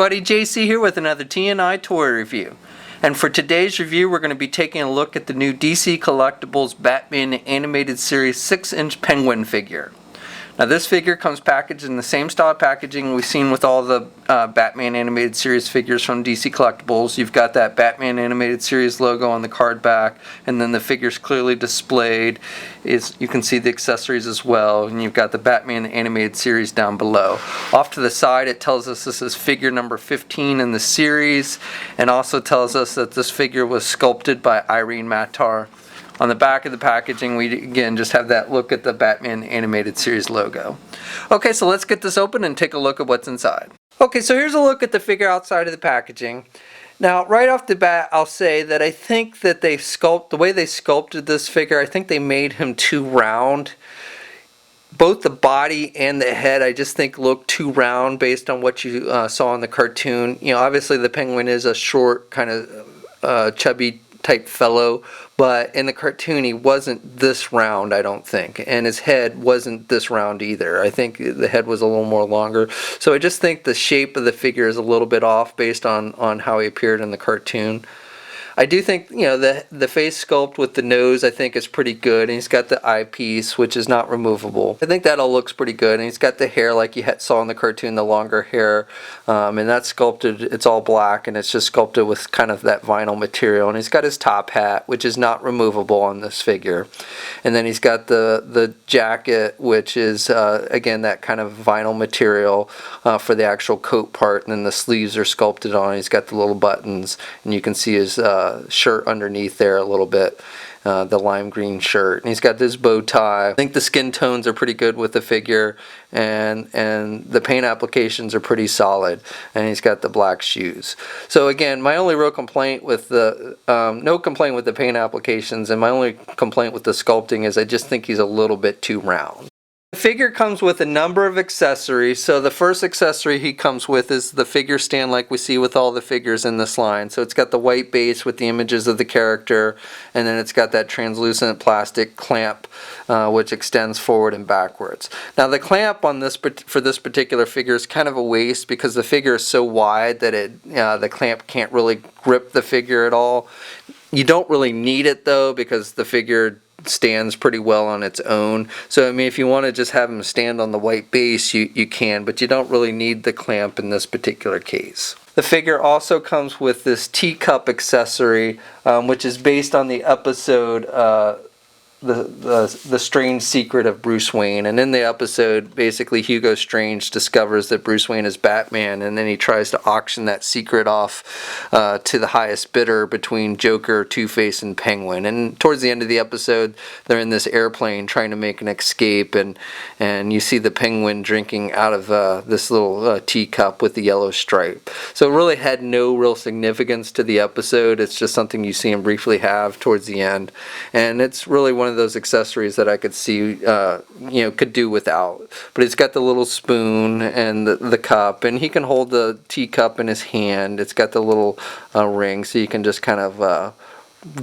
everybody, JC here with another T&I toy review. And for today's review, we're going to be taking a look at the new DC Collectibles Batman Animated Series 6-inch Penguin figure. Now this figure comes packaged in the same style of packaging we've seen with all the Batman Animated Series figures from DC Collectibles. You've got that Batman Animated Series logo on the card back, and then the figure's clearly displayed. You can see the accessories as well, and you've got the Batman Animated Series down below. Off to the side it tells us this is figure number 15 in the series, and also tells us that this figure was sculpted by Irene Matar. On the back of the packaging, we again just have that look at the Batman Animated Series logo. Okay, so let's get this open and take a look at what's inside. Okay, so here's a look at the figure outside of the packaging. Now, right off the bat, I'll say that I think that the way they sculpted this figure, I think they made him too round. Both the body and the head, I just think, look too round based on what you saw in the cartoon. You know, obviously the Penguin is a short, kind of chubby type fellow, but in the cartoon he wasn't this round, I don't think, and his head wasn't this round either. I think the head was a little more longer, so I just think the shape of the figure is a little bit off based on how he appeared in the cartoon. I do think, you know, the face sculpt with the nose, I think, is pretty good, and he's got the eyepiece, which is not removable. I think that all looks pretty good, and he's got the hair like you saw in the cartoon, the longer hair, and that's sculpted, it's all black, and it's just sculpted with kind of that vinyl material, and he's got his top hat, which is not removable on this figure, and then he's got the jacket, which is, again, that kind of vinyl material for the actual coat part, and then the sleeves are sculpted on. He's got the little buttons, and you can see his shirt underneath there a little bit, the lime green shirt, and he's got this bow tie. I think the skin tones are pretty good with the figure, and the paint applications are pretty solid, and he's got the black shoes. So again, my only real complaint with the no complaint with the paint applications, and my only complaint with the sculpting is I just think he's a little bit too round. The figure comes with a number of accessories. So the first accessory he comes with is the figure stand, like we see with all the figures in this line. So it's got the white base with the images of the character, and then it's got that translucent plastic clamp which extends forward and backwards. Now the clamp on this for this particular figure is kind of a waste because the figure is so wide that the clamp can't really grip the figure at all. You don't really need it though, because the figure stands pretty well on its own. So I mean, if you want to just have him stand on the white base, you can, but you don't really need the clamp in this particular case. The figure also comes with this teacup accessory, which is based on the episode the Strange Secret of Bruce Wayne. And in the episode, basically Hugo Strange discovers that Bruce Wayne is Batman, and then he tries to auction that secret off to the highest bidder between Joker, Two-Face, and Penguin. And towards the end of the episode, they're in this airplane trying to make an escape, and you see the Penguin drinking out of this little teacup with the yellow stripe. So it really had no real significance to the episode. It's just something you see him briefly have towards the end, and it's really one of those accessories that I could see, could do without. But it's got the little spoon and the cup, and he can hold the teacup in his hand. It's got the little ring, so you can just kind of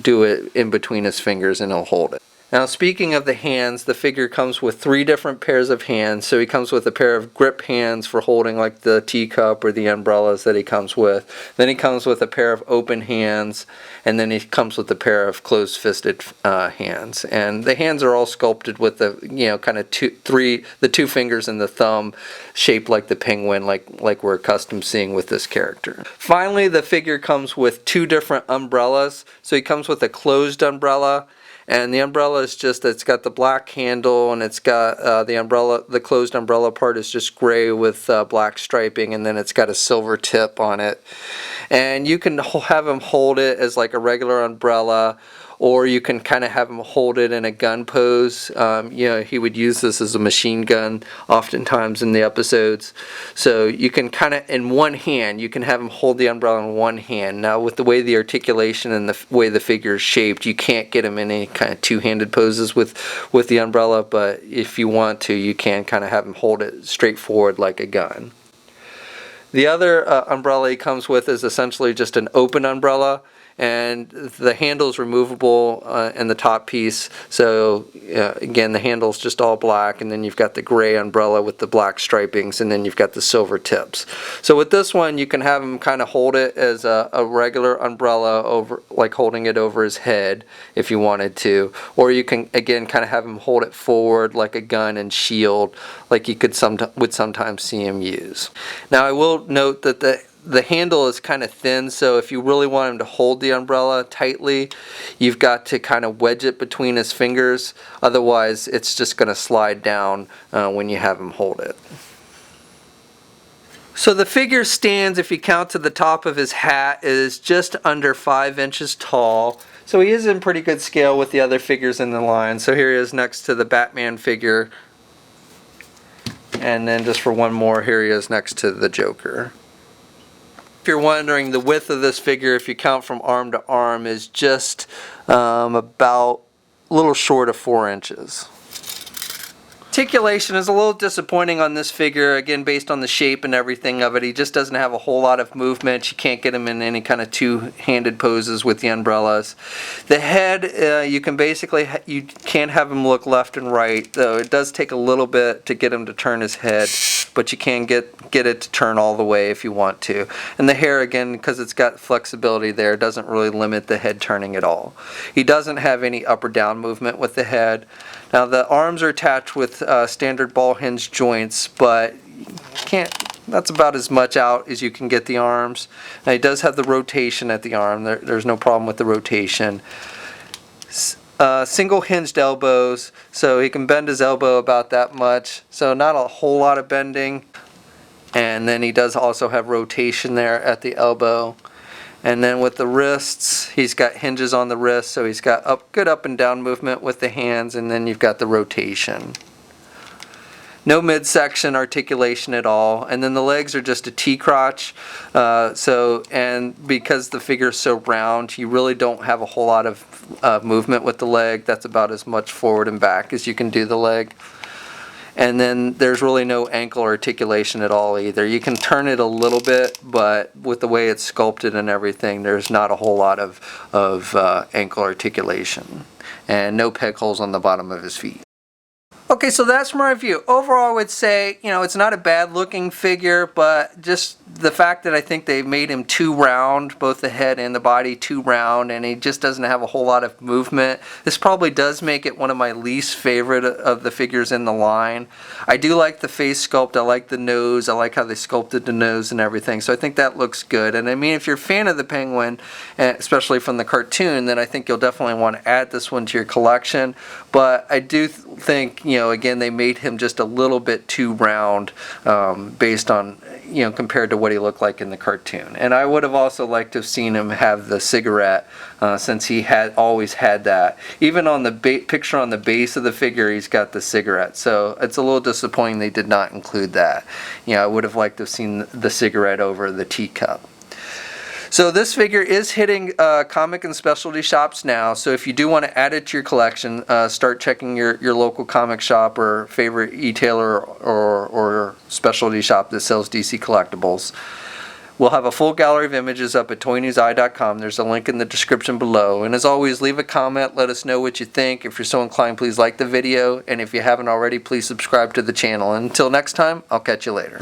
do it in between his fingers and he'll hold it. Now, speaking of the hands, the figure comes with 3 different pairs of hands. So he comes with a pair of grip hands for holding like the teacup or the umbrellas that he comes with. Then he comes with a pair of open hands, and then he comes with a pair of closed-fisted hands. And the hands are all sculpted with the kind of the 2 fingers and the thumb shaped like the Penguin, like we're accustomed seeing with this character. Finally, the figure comes with 2 different umbrellas. So he comes with a closed umbrella. And the umbrella is just, it's got the black handle, and it's got the closed umbrella part is just gray with black striping, and then it's got a silver tip on it. And you can have him hold it as like a regular umbrella, or you can kind of have him hold it in a gun pose. He would use this as a machine gun oftentimes in the episodes. So you can kind of, in one hand, you can have him hold the umbrella in one hand. Now with the way the articulation and the way the figure is shaped, you can't get him in any kind of two-handed poses with the umbrella, but if you want to, you can kind of have him hold it straight forward like a gun. The other umbrella he comes with is essentially just an open umbrella, and the handle is removable in the top piece. So again, the handle's just all black, and then you've got the gray umbrella with the black stripings, and then you've got the silver tips. So with this one, you can have him kind of hold it as a regular umbrella, over, like holding it over his head if you wanted to, or you can again kind of have him hold it forward like a gun and shield, like you would sometimes see him use. Now I will note that the handle is kind of thin, so if you really want him to hold the umbrella tightly, you've got to kind of wedge it between his fingers. Otherwise, it's just going to slide down when you have him hold it. So the figure stands, if you count to the top of his hat, is just under 5 inches tall. So he is in pretty good scale with the other figures in the line. So here he is next to the Batman figure. And then just for one more, here he is next to the Joker. If you're wondering, the width of this figure, if you count from arm to arm, is just about a little short of 4 inches. Articulation is a little disappointing on this figure, again based on the shape and everything of it. He just doesn't have a whole lot of movement. You can't get him in any kind of two-handed poses with the umbrellas. The head, you can basically, you can't have him look left and right, though it does take a little bit to get him to turn his head, but you can get it to turn all the way if you want to. And the hair, again, because it's got flexibility there, doesn't really limit the head turning at all. He doesn't have any up or down movement with the head. Now the arms are attached with standard ball hinge joints, but that's about as much out as you can get the arms. Now he does have the rotation at the arm. There's no problem with the rotation. Single hinged elbows, so he can bend his elbow about that much, so not a whole lot of bending. And then he does also have rotation there at the elbow. And then with the wrists, he's got hinges on the wrists, so he's got good up and down movement with the hands, and then you've got the rotation. No midsection articulation at all, and then the legs are just a T-crotch. And because the figure is so round, you really don't have a whole lot of movement with the leg. That's about as much forward and back as you can do the leg. And then there's really no ankle articulation at all either. You can turn it a little bit, but with the way it's sculpted and everything, there's not a whole lot of ankle articulation. And no peg holes on the bottom of his feet. Okay, so that's my review. Overall, I would say, it's not a bad looking figure, but just the fact that I think they made him too round, both the head and the body too round, and he just doesn't have a whole lot of movement. This probably does make it one of my least favorite of the figures in the line. I do like the face sculpt. I like the nose. I like how they sculpted the nose and everything, so I think that looks good. And I mean, if you're a fan of the Penguin, especially from the cartoon, then I think you'll definitely want to add this one to your collection. But I do think, again, they made him just a little bit too round based on, compared to what he looked like in the cartoon. And I would have also liked to have seen him have the cigarette since he had always had that. Even on the picture on the base of the figure, he's got the cigarette. So it's a little disappointing they did not include that. I would have liked to have seen the cigarette over the teacup. So this figure is hitting comic and specialty shops now, so if you do want to add it to your collection, start checking your local comic shop or favorite e-tailer or specialty shop that sells DC Collectibles. We'll have a full gallery of images up at toynewseye.com. There's a link in the description below. And as always, leave a comment, let us know what you think. If you're so inclined, please like the video, and if you haven't already, please subscribe to the channel. Until next time, I'll catch you later.